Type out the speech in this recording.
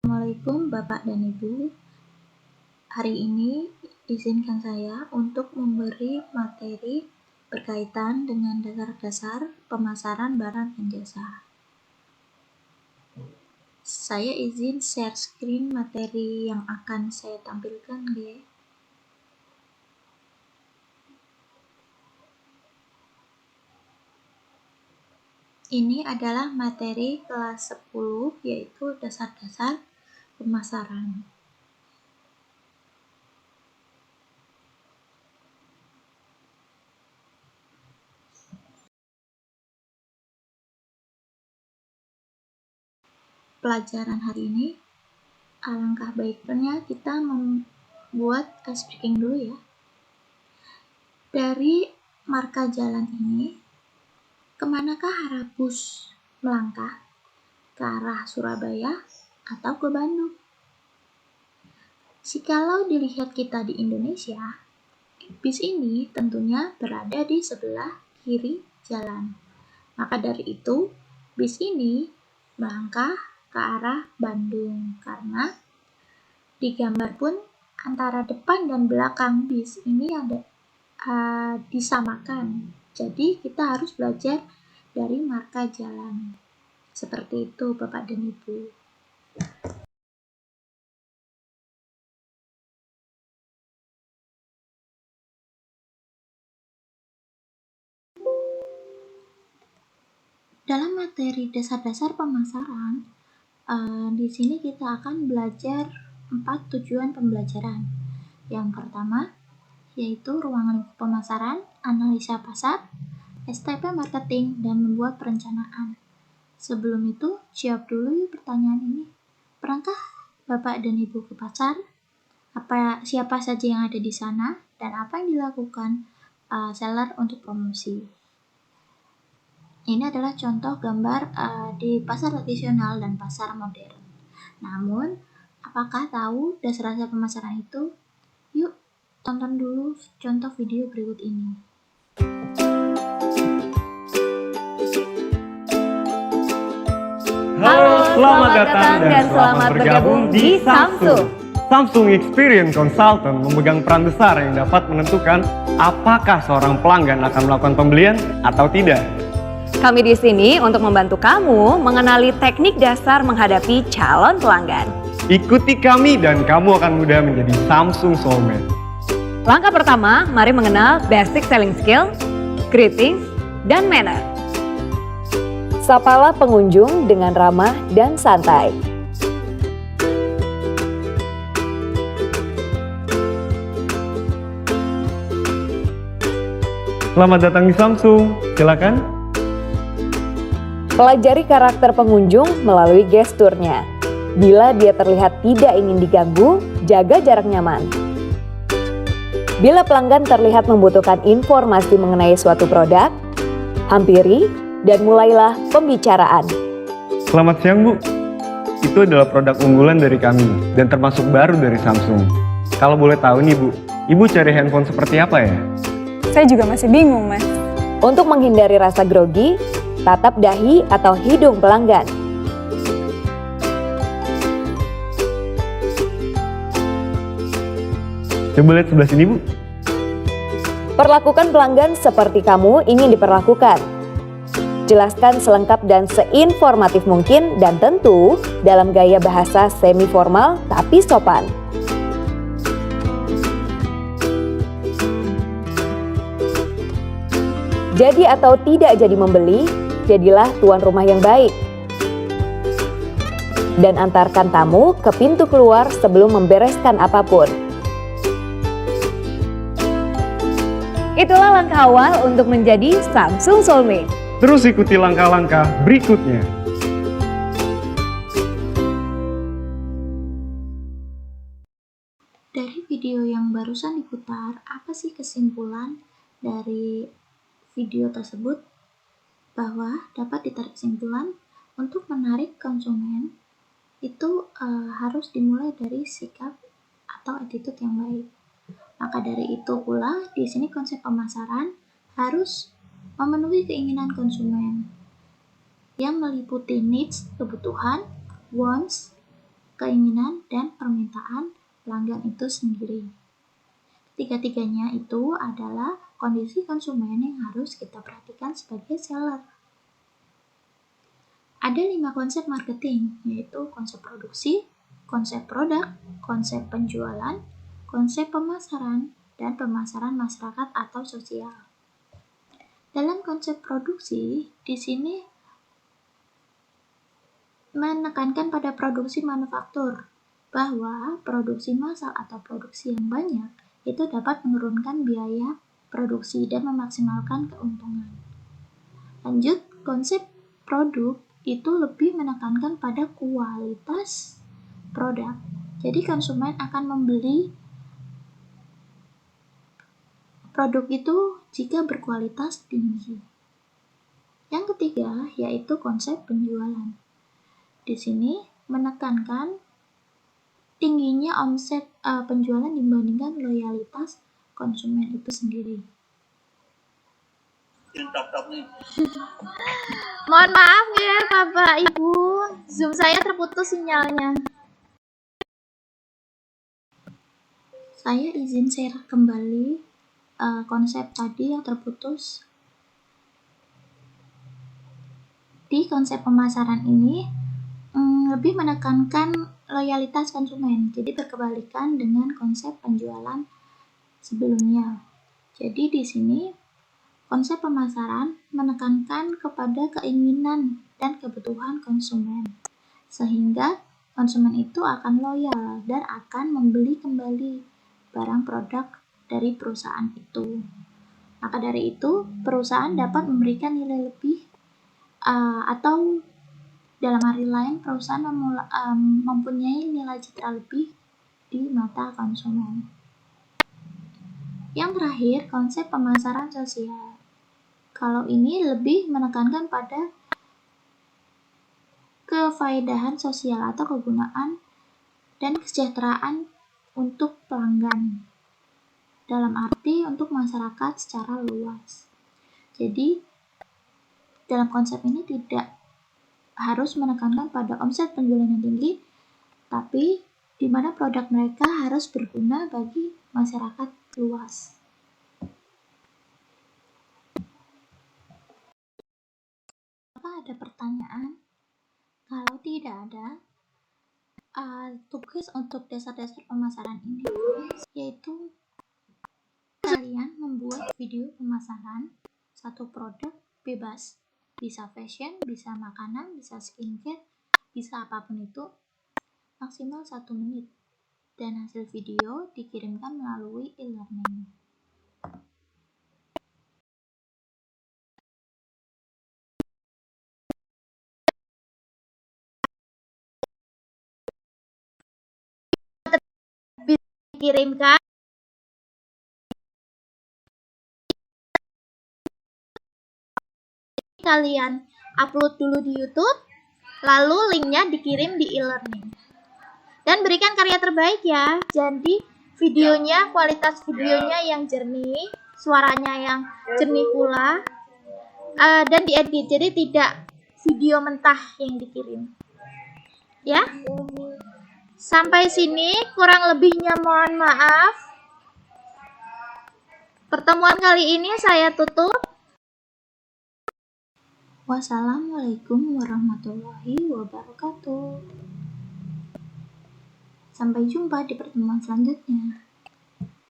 Assalamualaikum Bapak dan Ibu. Hari ini izinkan saya untuk memberi materi berkaitan dengan dasar-dasar pemasaran barang dan jasa. Saya izin share screen materi yang akan saya tampilkan, guys. Ini adalah materi kelas 10, yaitu dasar-dasar pemasaran. Pelajaran hari ini, alangkah baiknya kita membuat ice breaking dulu ya. Dari marka jalan ini, kemanakah arah bus melangkah? Ke arah Surabaya atau ke Bandung? Jikalau dilihat kita di Indonesia, bis ini tentunya berada di sebelah kiri jalan. Maka dari itu, bis ini melangkah ke arah Bandung, karena di gambar pun antara depan dan belakang bis ini ada disamakan. Jadi kita harus belajar dari marka jalan. Seperti itu Bapak dan Ibu. Dalam materi dasar-dasar pemasaran, di sini kita akan belajar 4 tujuan pembelajaran. Yang pertama, yaitu ruang lingkup pemasaran, analisa pasar, STP marketing, dan membuat perencanaan. Sebelum itu, jawab dulu yuk pertanyaan ini. Pernahkah Bapak dan Ibu ke pasar? Siapa saja yang ada di sana? Dan apa yang dilakukan seller untuk promosi? Ini adalah contoh gambar di pasar tradisional dan pasar modern. Namun, apakah tahu dasar-dasar pemasaran itu? Yuk, tonton dulu contoh video berikut ini. Halo, selamat datang dan selamat bergabung di Samsung. Samsung Experience Consultant memegang peran besar yang dapat menentukan apakah seorang pelanggan akan melakukan pembelian atau tidak. Kami di sini untuk membantu kamu mengenali teknik dasar menghadapi calon pelanggan. Ikuti kami dan kamu akan mudah menjadi Samsung Soulmate. Langkah pertama, mari mengenal basic selling skill, greetings, dan manner. Sapalah pengunjung dengan ramah dan santai. Selamat datang di Samsung, silakan. Pelajari karakter pengunjung melalui gesturnya. Bila dia terlihat tidak ingin diganggu, jaga jarak nyaman. Bila pelanggan terlihat membutuhkan informasi mengenai suatu produk, hampiri dan mulailah pembicaraan. Selamat siang Bu, itu adalah produk unggulan dari kami dan termasuk baru dari Samsung. Kalau boleh tahu nih Bu, Ibu cari handphone seperti apa ya? Saya juga masih bingung, Mas. Untuk menghindari rasa grogi, tatap dahi atau hidung pelanggan. Coba lihat sebelah sini Bu. Perlakukan pelanggan seperti kamu ingin diperlakukan. Jelaskan selengkap dan seinformatif mungkin dan tentu dalam gaya bahasa semi formal tapi sopan. Jadi atau tidak jadi membeli, jadilah tuan rumah yang baik. Dan antarkan tamu ke pintu keluar sebelum membereskan apapun. Itulah langkah awal untuk menjadi Samsung Soulmate. Terus ikuti langkah-langkah berikutnya. Dari video yang barusan diputar, apa sih kesimpulan dari video tersebut? Bahwa dapat ditarik kesimpulan untuk menarik konsumen itu harus dimulai dari sikap atau attitude yang baik. Maka dari itu pula di sini konsep pemasaran harus memenuhi keinginan konsumen yang meliputi needs, kebutuhan, wants, keinginan dan permintaan pelanggan itu sendiri. Tiga-tiganya itu adalah kondisi konsumen yang harus kita perhatikan sebagai seller. Ada 5 konsep marketing, yaitu konsep produksi, konsep produk, konsep penjualan, konsep pemasaran, dan pemasaran masyarakat atau sosial. Dalam konsep produksi, di sini menekankan pada produksi manufaktur, bahwa produksi massal atau produksi yang banyak itu dapat menurunkan biaya produksi dan memaksimalkan keuntungan. Lanjut, konsep produk itu lebih menekankan pada kualitas produk. Jadi konsumen akan membeli produk itu jika berkualitas tinggi. Yang ketiga yaitu konsep penjualan. Di sini menekankan tingginya omset penjualan dibandingkan loyalitas konsumen itu sendiri. Mohon maaf ya Bapak Ibu, Zoom saya terputus sinyalnya. Saya izin share kembali konsep tadi yang terputus. Di konsep pemasaran ini lebih menekankan loyalitas konsumen, jadi berkebalikan dengan konsep penjualan sebelumnya. Jadi di sini konsep pemasaran menekankan kepada keinginan dan kebutuhan konsumen, sehingga konsumen itu akan loyal dan akan membeli kembali barang produk dari perusahaan itu. Maka dari itu, perusahaan dapat memberikan nilai lebih atau dalam arti lain, perusahaan mempunyai nilai citra lebih di mata konsumen. Yang terakhir, konsep pemasaran sosial. Kalau ini lebih menekankan pada kefaedahan sosial atau kegunaan dan kesejahteraan untuk pelanggan. Dalam arti untuk masyarakat secara luas. Jadi, dalam konsep ini tidak harus menekankan pada omset penjualan yang tinggi, tapi di mana produk mereka harus berguna bagi masyarakat luas. Apakah ada pertanyaan? Kalau tidak ada, tugas untuk dasar-dasar pemasaran ini yaitu kalian membuat video pemasaran satu produk bebas. Bisa fashion, bisa makanan, bisa skincare, bisa apapun itu, maksimal 1 menit. Dan hasil video dikirimkan melalui e-learning. Dikirimkan kalian upload dulu di YouTube, lalu linknya dikirim di e-learning. Dan berikan karya terbaik ya. Jadi videonya, kualitas videonya yang jernih, suaranya yang jernih pula, dan diedit. Jadi tidak video mentah yang dikirim. Ya. Sampai sini kurang lebihnya mohon maaf. Pertemuan kali ini saya tutup. Wassalamualaikum warahmatullahi wabarakatuh. Sampai jumpa di pertemuan selanjutnya.